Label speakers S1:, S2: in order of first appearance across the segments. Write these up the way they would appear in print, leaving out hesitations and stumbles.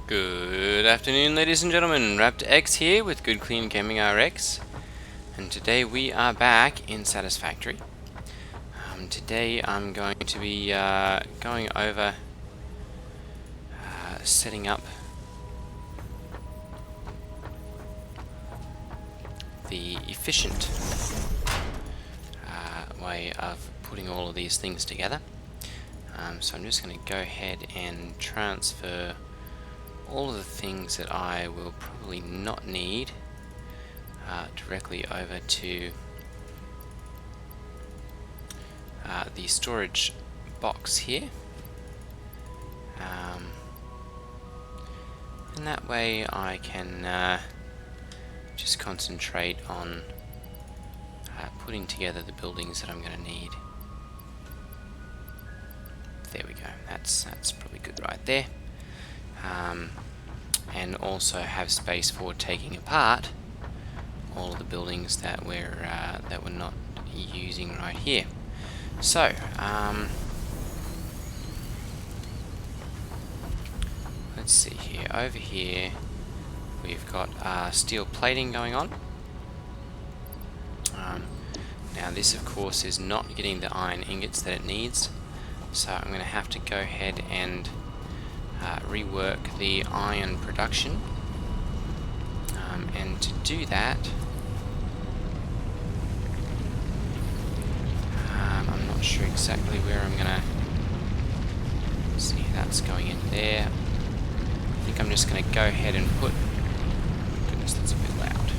S1: Good afternoon, ladies and gentlemen. Raptor X here with Good Clean Gaming RX, and today we are back in Satisfactory. Today I'm going to be going over setting up the efficient way of putting all of these things together. So I'm just going to go ahead and transfer all of the things that I will probably not need directly over to the storage box here, and that way I can just concentrate on putting together the buildings that I'm going to need. There we go, that's probably good right there. And also have space for taking apart all of the buildings that we're not using right here. So let's see here. Over here we've got steel plating going on. Now this of course is not getting the iron ingots that it needs, so I'm going to have to go ahead and rework the iron production, and to do that I'm not sure exactly where I'm gonna see. That's going in there. I think I'm just gonna go ahead and put, goodness, that's a bit loud.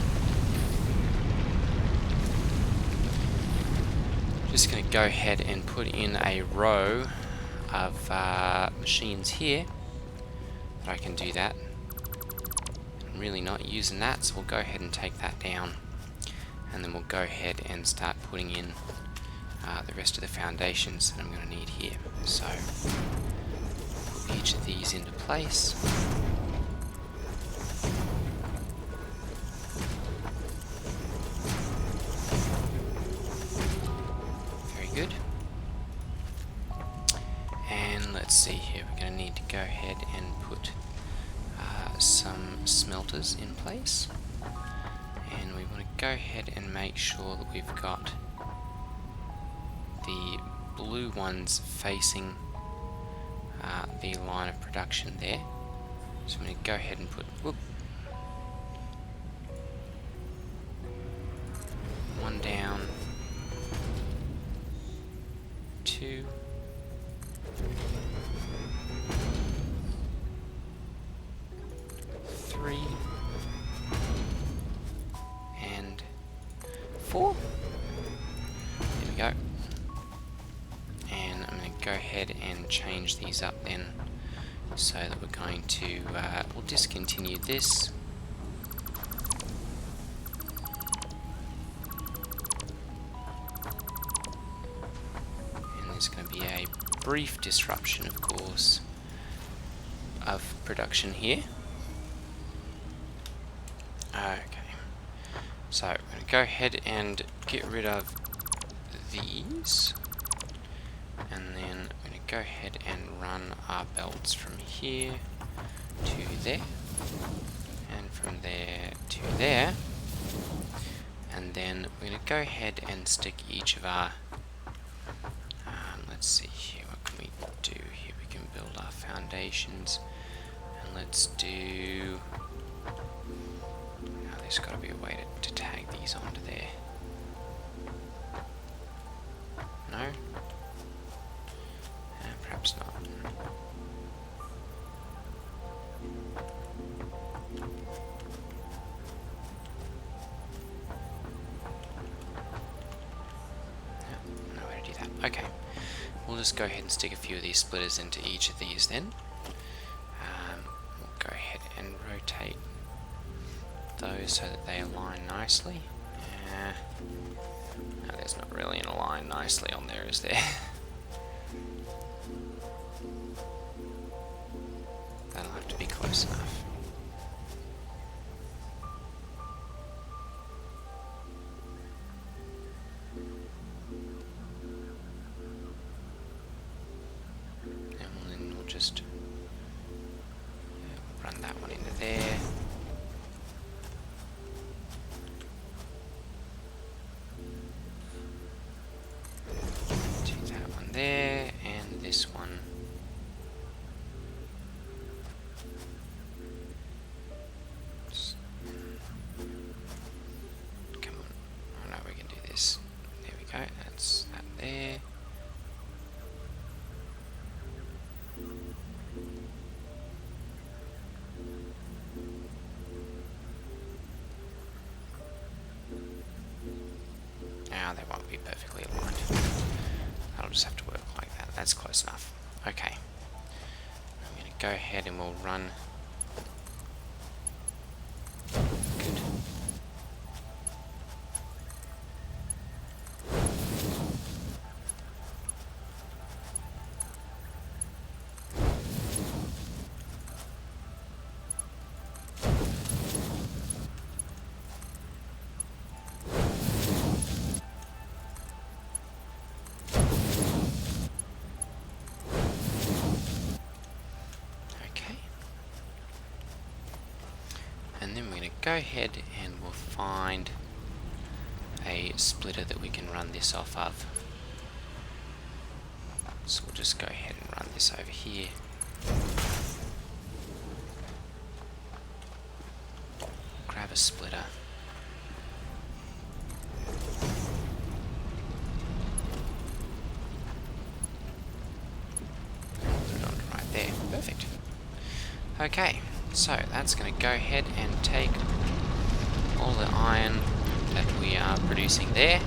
S1: Just gonna go ahead and put in a row of machines here. I can do that. I'm really not using that, so we'll go ahead and take that down, and then we'll go ahead and start putting in the rest of the foundations that I'm going to need here. So put each of these into place. Very good. And let's see here, we're going to need to go ahead and put some smelters in place, and we want to go ahead and make sure that we've got the blue ones facing the line of production there. So I'm going to go ahead and put one down, two, three, and four. There we go. And I'm going to go ahead and change these up then, so that we're going to we'll discontinue this. And there's going to be a brief disruption, of course, of production here. Okay, so I'm going to go ahead and get rid of these, and then I'm going to go ahead and run our belts from here to there, and from there to there, and then we're going to go ahead and stick each of our let's see here, what can we do here? We can build our foundations, and let's do, now there's got to be a way to tag these onto there. No? Perhaps not. No way to do that. Okay. We'll just go ahead and stick a few of these splitters into each of these then. We'll go ahead and rotate those so that they align nicely. No, there's not really an align nicely on there, is there? That'll have to be close enough. And then we'll just run that one into there. Do that one there, and this one. Come on. Oh no, we can do this. There we go. That's that there. Now they won't be perfectly aligned. That'll just have to work like that. That's close enough. Okay. I'm going to go ahead and we'll run. Good. And then we're going to go ahead and we'll find a splitter that we can run this off of. So we'll just go ahead and run this over here. Grab a splitter. Put it on right there. Perfect. Okay. So that's going to go ahead and take all the iron that we are producing there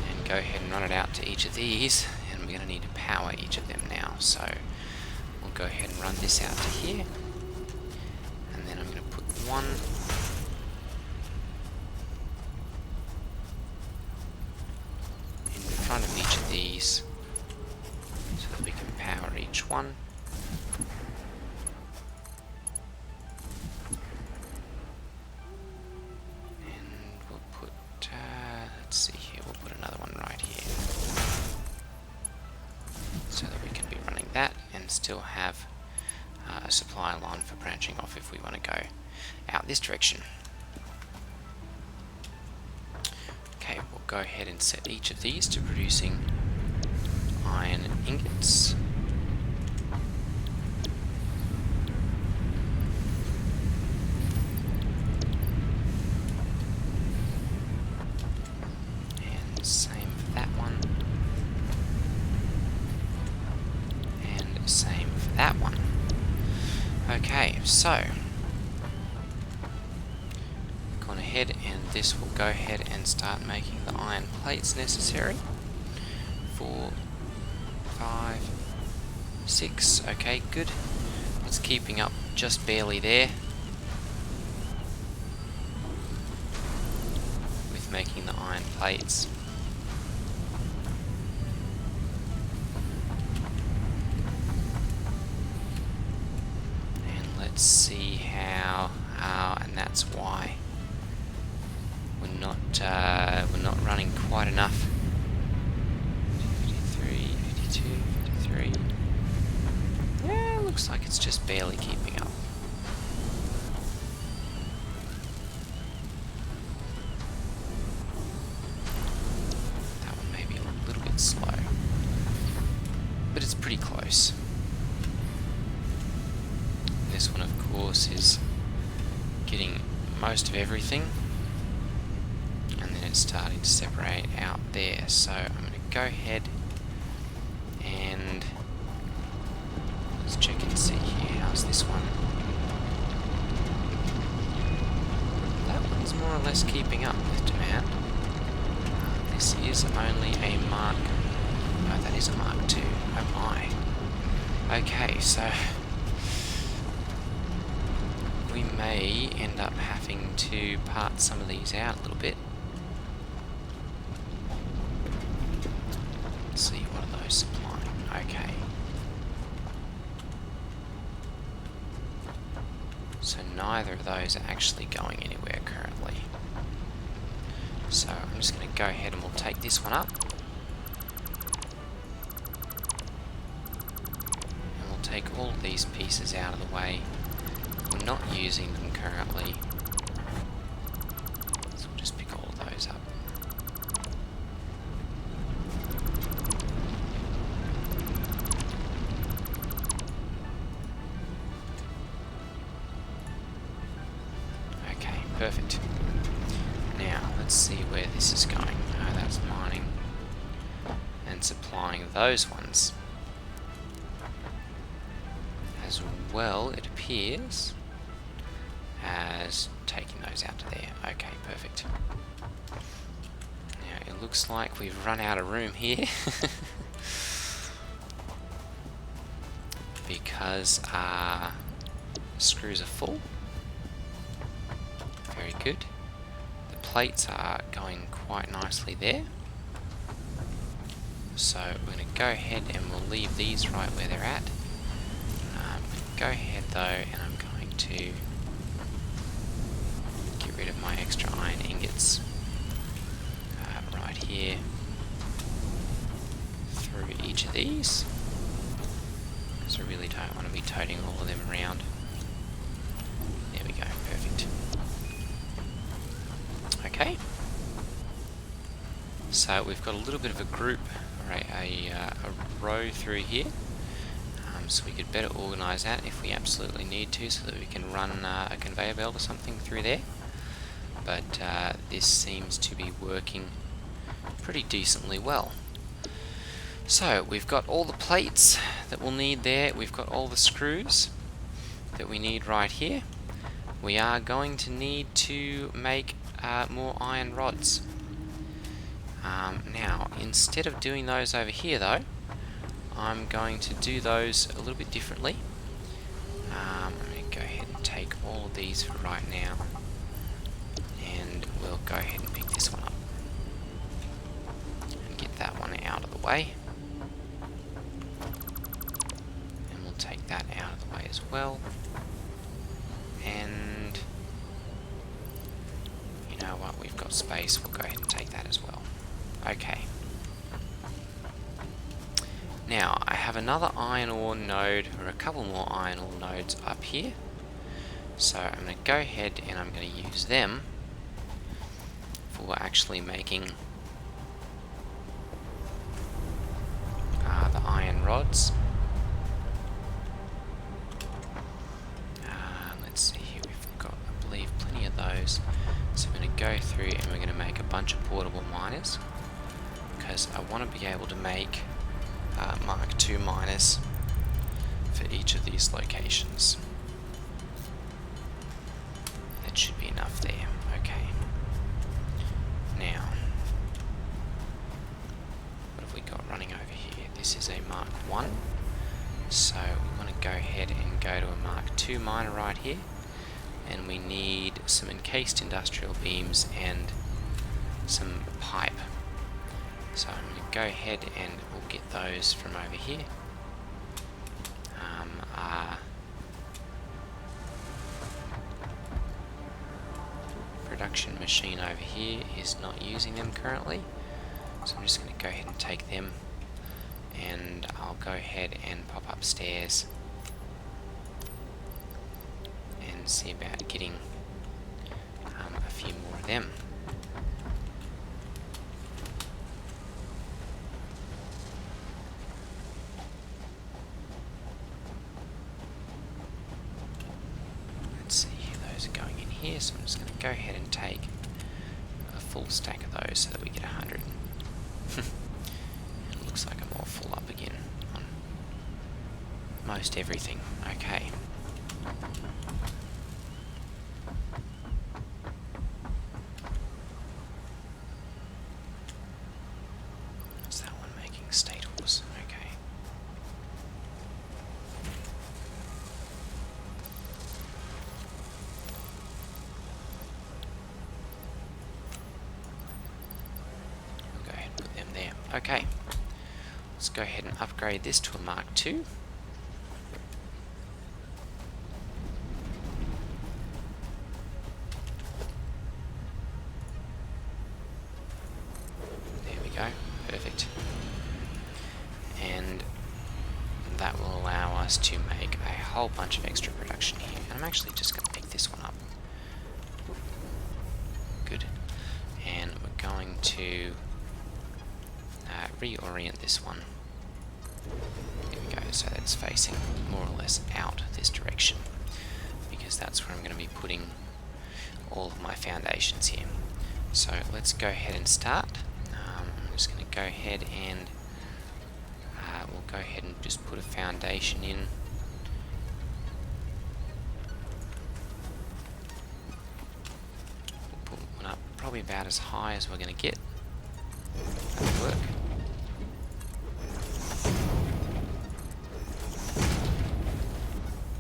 S1: and go ahead and run it out to each of these, and we're going to need to power each of them now. So we'll go ahead and run this out to here, and then I'm going to put one in front of each of these so that we can power each one. Let's see here, we'll put another one right here so that we can be running that and still have a supply line for branching off if we want to go out this direction. Okay, we'll go ahead and set each of these to producing iron ingots. Same for that one, and same for that one. Okay, so gone ahead, and this will go ahead and start making the iron plates necessary. 4, 5, 6. Okay, good. It's keeping up just barely there with making the iron plates. Let's see how, and that's why we're not running quite enough. 53, 52, 53. Yeah, looks like it's just barely keeping up. That one may be a little bit slow, but it's pretty close. This one, of course, is getting most of everything, and then it's starting to separate out there. So I'm going to go ahead and let's check and see here. How's this one? That one's more or less keeping up with demand. This is only a Mark. No, that is a Mark II. Oh my. Okay, so we may end up having to part some of these out a little bit. Let's see, what are those supplying? Okay. So neither of those are actually going anywhere currently. So I'm just going to go ahead and we'll take this one up. And we'll take all of these pieces out of the way. We're not using them currently. So we'll just pick all of those up. Okay, perfect. Now, let's see where this is going. Oh, that's mining. And supplying those ones. As well, it appears, as taking those out to there. Okay, perfect. Now, it looks like we've run out of room here. Because screws are full. Very good. The plates are going quite nicely there. So we're going to go ahead and we'll leave these right where they're at. Go ahead though, and I'm going to get rid of my extra iron ingots right here through each of these, because I really don't want to be toting all of them around. There we go, perfect. Okay, so we've got a little bit of a group, or a row through here. So we could better organise that if we absolutely need to, so that we can run a conveyor belt or something through there. But this seems to be working pretty decently well. So we've got all the plates that we'll need there. We've got all the screws that we need right here. We are going to need to make more iron rods. Now, instead of doing those over here though, I'm going to do those a little bit differently. I'm going to go ahead and take all of these for right now, and we'll go ahead and pick this one up and get that one out of the way, and we'll take that out of the way as well. And you know what, we've got space, we'll go ahead and take that as well. Okay. Now, I have another iron ore node, or a couple more iron ore nodes up here. So I'm going to go ahead and I'm going to use them for actually making the iron rods. Let's see here, we've got, I believe, plenty of those. So I'm going to go through and we're going to make a bunch of portable miners, because I want to be able to make Mark II miners for each of these locations. That should be enough there. Okay. Now, what have we got running over here? This is a Mark I. So we want to go ahead and go to a Mark II miner right here. And we need some encased industrial beams and some pipe. So I'm going to go ahead and we'll get those from over here. Our production machine over here is not using them currently, so I'm just going to go ahead and take them, and I'll go ahead and pop upstairs and see about getting a few more of them. Here, so I'm just going to go ahead and take a full stack of those so that we get 100. It looks like I'm all full up again on most everything. Okay. What's that one making? State horse. Okay. Okay, let's go ahead and upgrade this to a Mark II. There we go, perfect. And that will allow us to make a whole bunch of extra production here. And I'm actually just going to pick this one up. Good. And we're going to reorient this one. There we go, so that's facing more or less out this direction, because that's where I'm going to be putting all of my foundations here. So let's go ahead and start. I'm just going to go ahead and we'll go ahead and just put a foundation in. We'll put one up probably about as high as we're going to get. That'll work.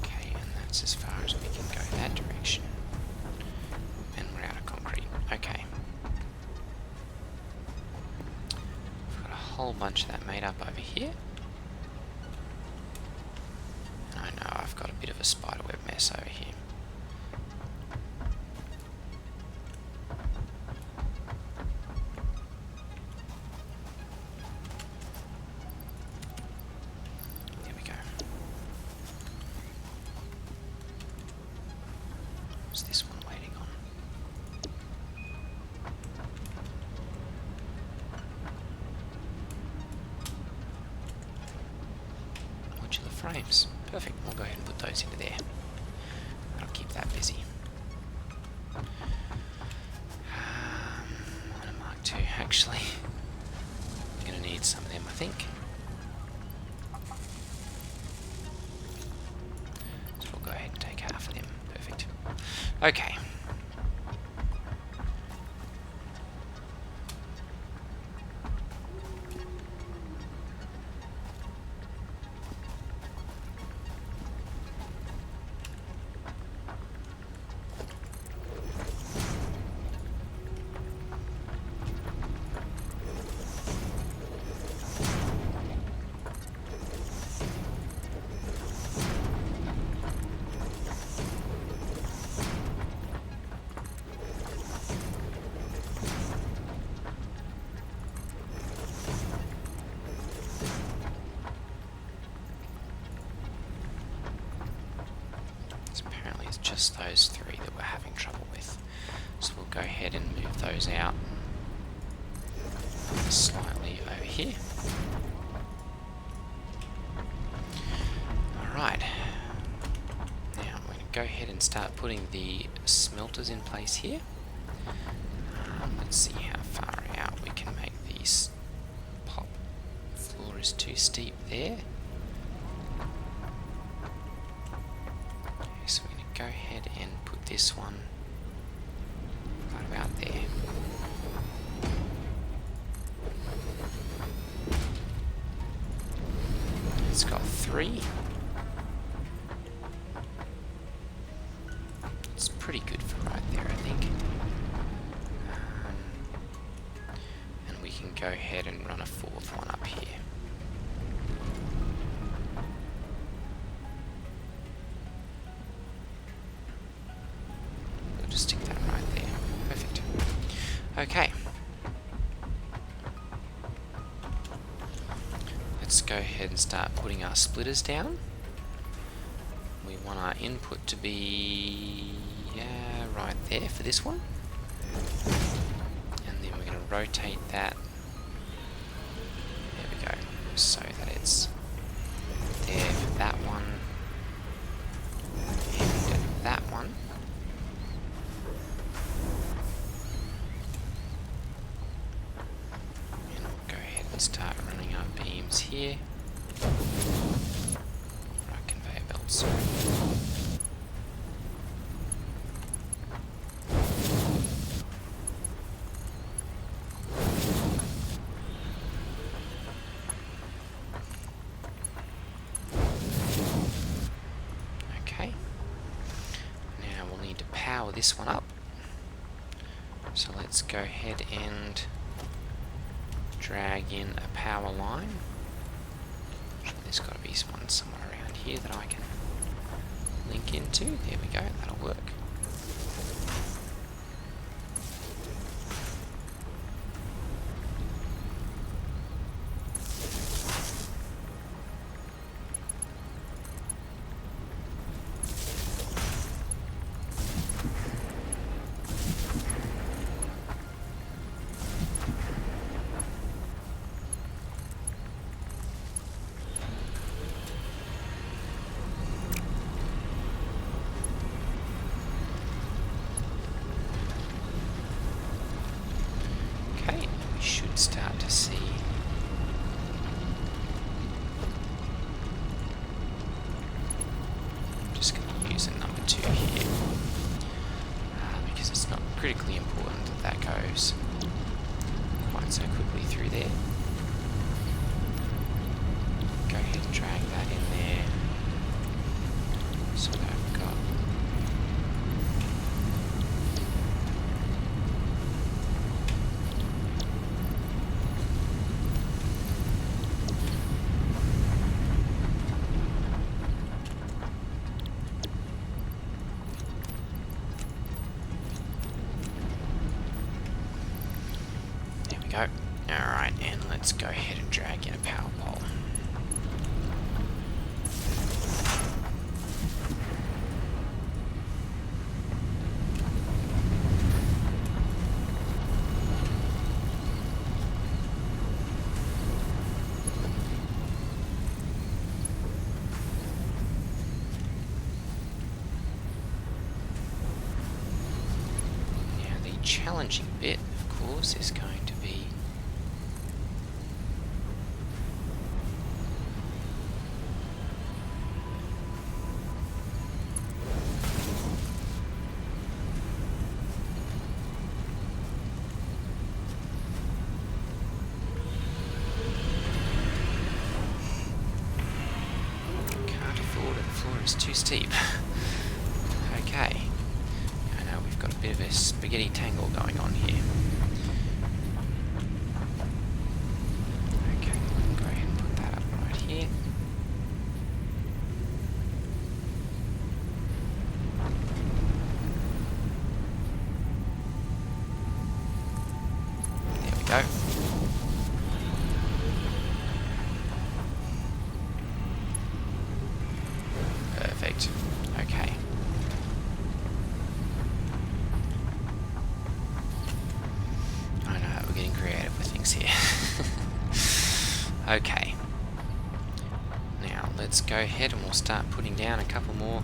S1: Okay, and that's as far as we can go that direction. And we're out of concrete. Okay. We've got a whole bunch of that made up over here. And I know I've got a bit of a spiderweb mess over here. There we go. What's this one waiting on? Modular frames. Perfect. We'll go ahead and put those into there. That'll keep that busy. On a Mark II, actually. I'm going to need some of them, I think. So we'll go ahead and take half of them. Perfect. Okay. Apparently it's just those three that we're having trouble with. So we'll go ahead and move those out slightly over here. Alright. Now I'm going to go ahead and start putting the smelters in place here. Let's see how far out we can make these pop. The floor is too steep there. So we're going to go ahead and put this one right about there. It's got 3. It's pretty good for right there, I think. And we can go ahead and run a 4th one up here. Just stick that right there. Perfect. Okay. Let's go ahead and start putting our splitters down. We want our input to be right there for this one. And then we're going to rotate that. There we go. So that it's there for that one. And that one. Start running our beams here. Right, conveyor belts. Okay. Now we'll need to power this one up. So let's go ahead and drag in a power line. So there's got to be one somewhere around here that I can link into. There we go, that'll work. to here, because it's not critically important that that goes quite so quickly through there. Go ahead and drag that in there so that I've got go. Alright, and let's go ahead and drag in a power pole. Now the challenging bit, of course, is going to be is too steep. Okay. I know we've got a bit of a spaghetti tangle going on here. Okay, we'll go ahead and put that up right here. There we go. Perfect. Okay. I know, we're getting creative with things here. Okay. Now, let's go ahead and we'll start putting down a couple more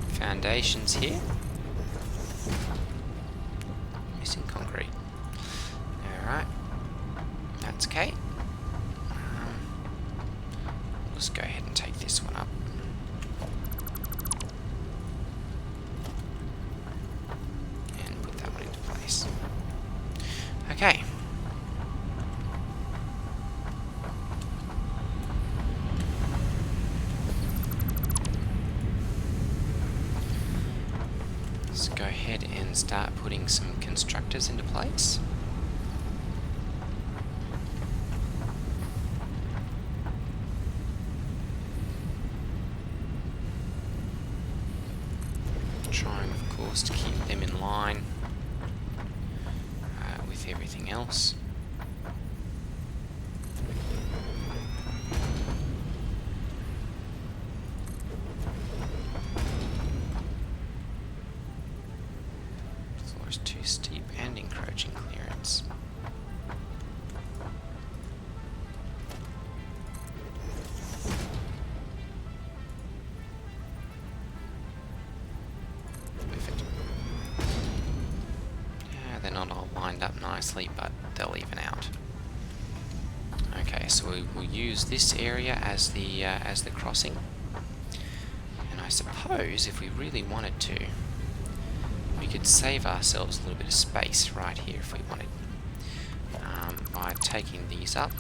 S1: foundations here. Missing concrete. Alright. That's okay. Let's go ahead and take this one up. And put that one into place. Okay. Let's go ahead and start putting some constructors into place. Trying, of course, to keep them in line with everything else. The floor is too steep and encroaching clearance. They're not all lined up nicely, but they'll even out. Okay, so we will use this area as the crossing. And I suppose if we really wanted to, we could save ourselves a little bit of space right here if we wanted, by taking these up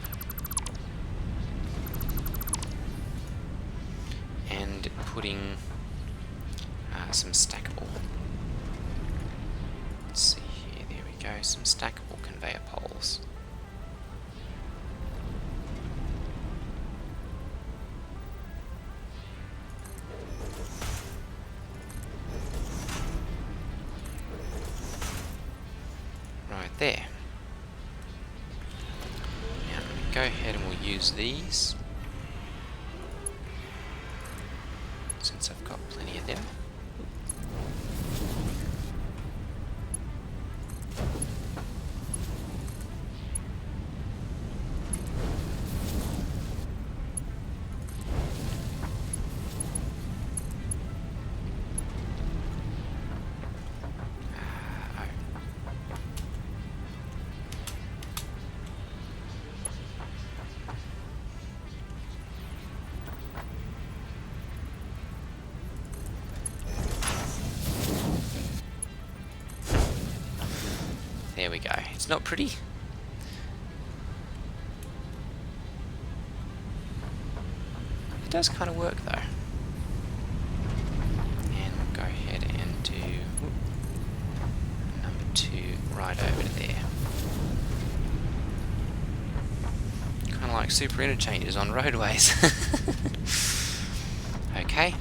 S1: and putting some stackable. Let's see. Some stackable conveyor poles. Right there. Now go ahead and we'll use these, since I've got plenty of them. There we go. It's not pretty. It does kind of work though. And we'll go ahead and do number 2 right over to there. Kind of like super interchanges on roadways. Okay.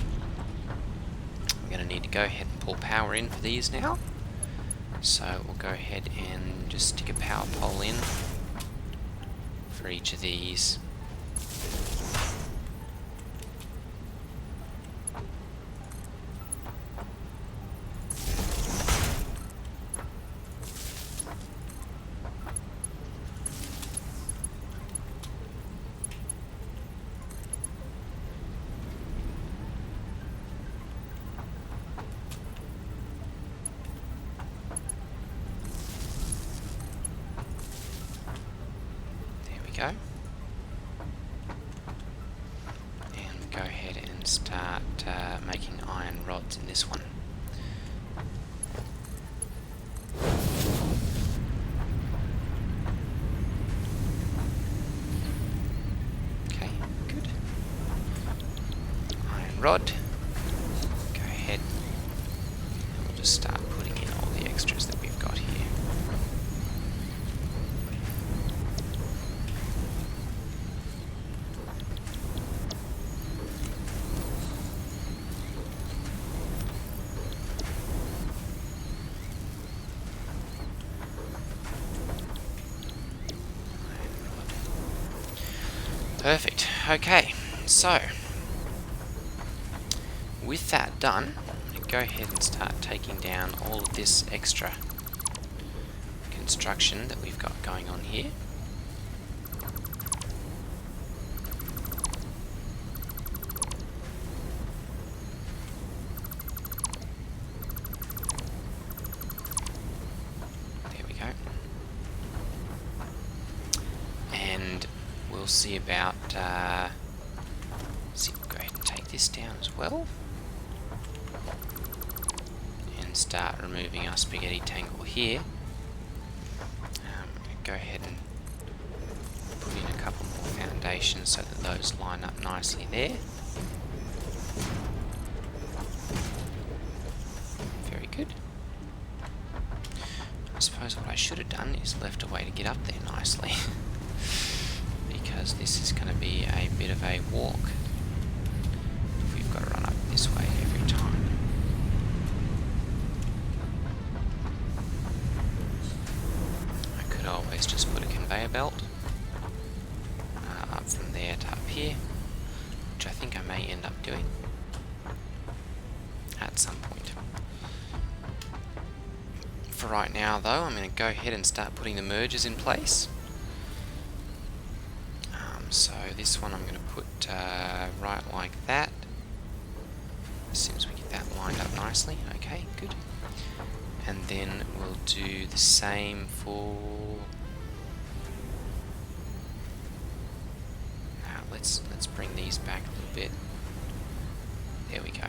S1: I'm going to need to go ahead and pull power in for these now. So we'll go ahead and just stick a power pole in for each of these. Go. And go ahead and start making iron rods in this one. Okay, good. Iron rod. Go ahead and we'll just start putting in all the extras that we've got here. Perfect. Okay, so with that done, I'm going to go ahead and start taking down all of this extra construction that we've got going on here. There we go. And we'll see about, we'll go ahead and take this down as well. And start removing our spaghetti tangle here. Go ahead and put in a couple more foundations so that those line up nicely there. Very good. I suppose what I should have done is left a way to get up there nicely. Because this is going to be a bit of a walk if we've got to run up this way every time. I could always just put a conveyor belt up from there to up here, which I think I may end up doing at some point. For right now though, I'm going to go ahead and start putting the mergers in place. So this one I'm going to put right like that, as soon as we get that lined up nicely. Okay, good. And then we'll do the same for... let's bring these back a little bit. There we go.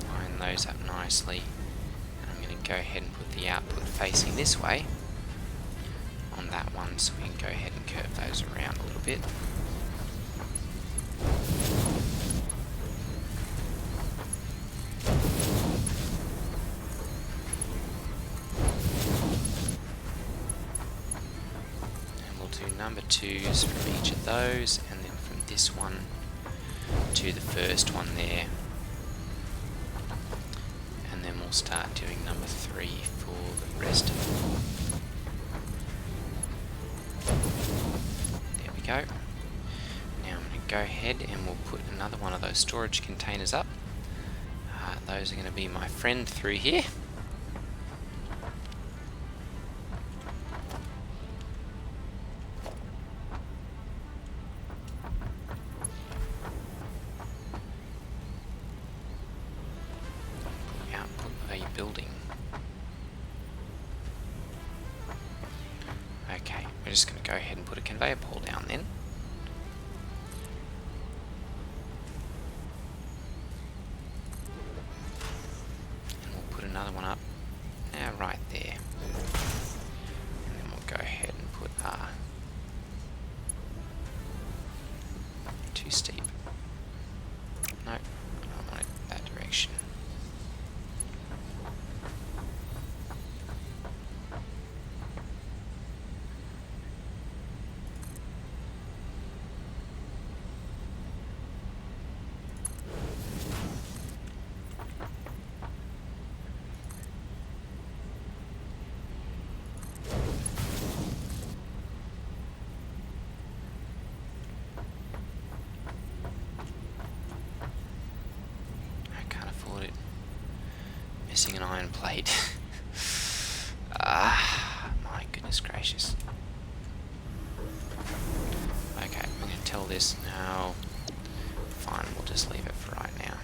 S1: Line those up nicely. And I'm going to go ahead and put the output facing this way on that one, so we can go ahead and curve those around a little bit. Number 2s from each of those, and then from this one to the first one there, and then we'll start doing number 3 for the rest of them. There we go. Now I'm going to go ahead and we'll put another one of those storage containers up. Those are going to be my friend through here. Building. Okay, we're just going to go ahead and put a conveyor pole down then. iron plate. Ah, my goodness gracious. Okay, I'm going to tell this now. Fine, we'll just leave it for right now.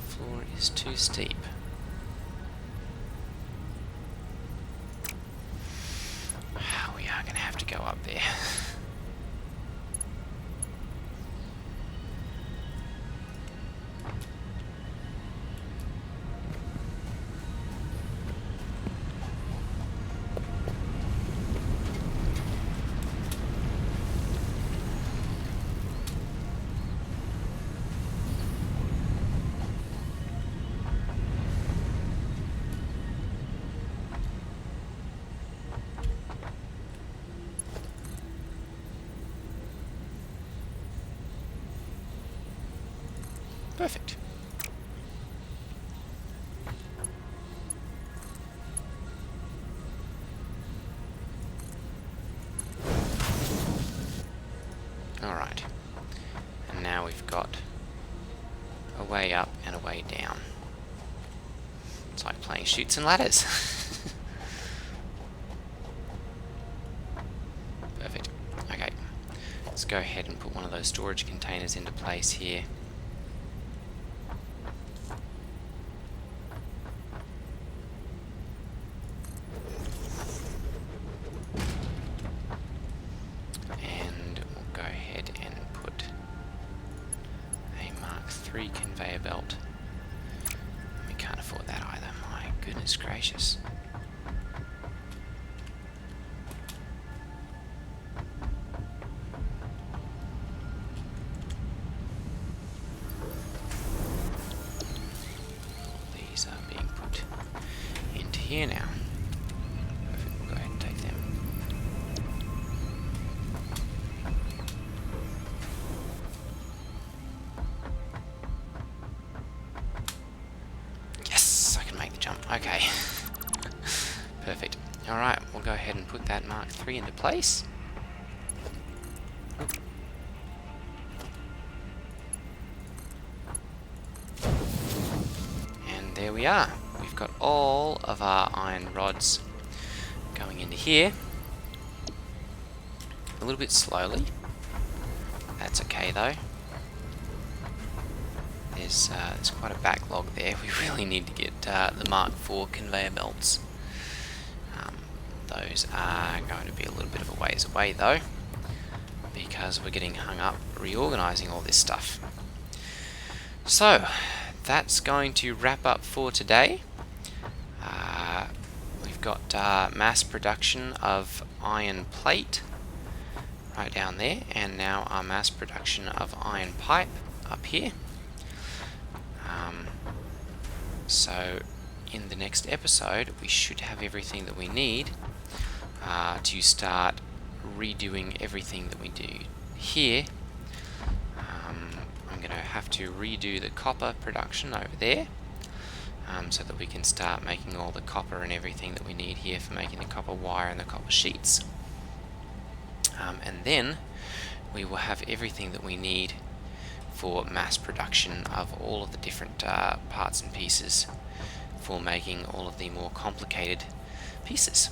S1: Floor is too steep. We are going to have to go up there. Perfect. Alright. And now we've got a way up and a way down. It's like playing Chutes and Ladders. Perfect. Okay. Let's go ahead and put one of those storage containers into place here. Conveyor belt. We can't afford that either. My goodness gracious. All these are being put into here now. Perfect. We'll go ahead and take them. Okay. Perfect. Alright, we'll go ahead and put that Mark III into place. And there we are. We've got all of our iron rods going into here. A little bit slowly. That's okay though. There's quite a backlog there. We really need to get the Mark IV conveyor belts. Those are going to be a little bit of a ways away though, because we're getting hung up reorganizing all this stuff. So that's going to wrap up for today. We've got mass production of iron plate right down there, and now our mass production of iron pipe up here. So in the next episode we should have everything that we need to start redoing everything that we do here. I'm going to have to redo the copper production over there, so that we can start making all the copper and everything that we need here for making the copper wire and the copper sheets. And then we will have everything that we need for mass production of all of the different parts and pieces for making all of the more complicated pieces.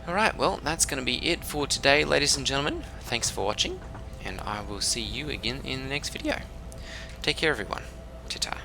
S1: Alright, well, that's going to be it for today, ladies and gentlemen. Thanks for watching, and I will see you again in the next video. Take care, everyone. Ta-ta.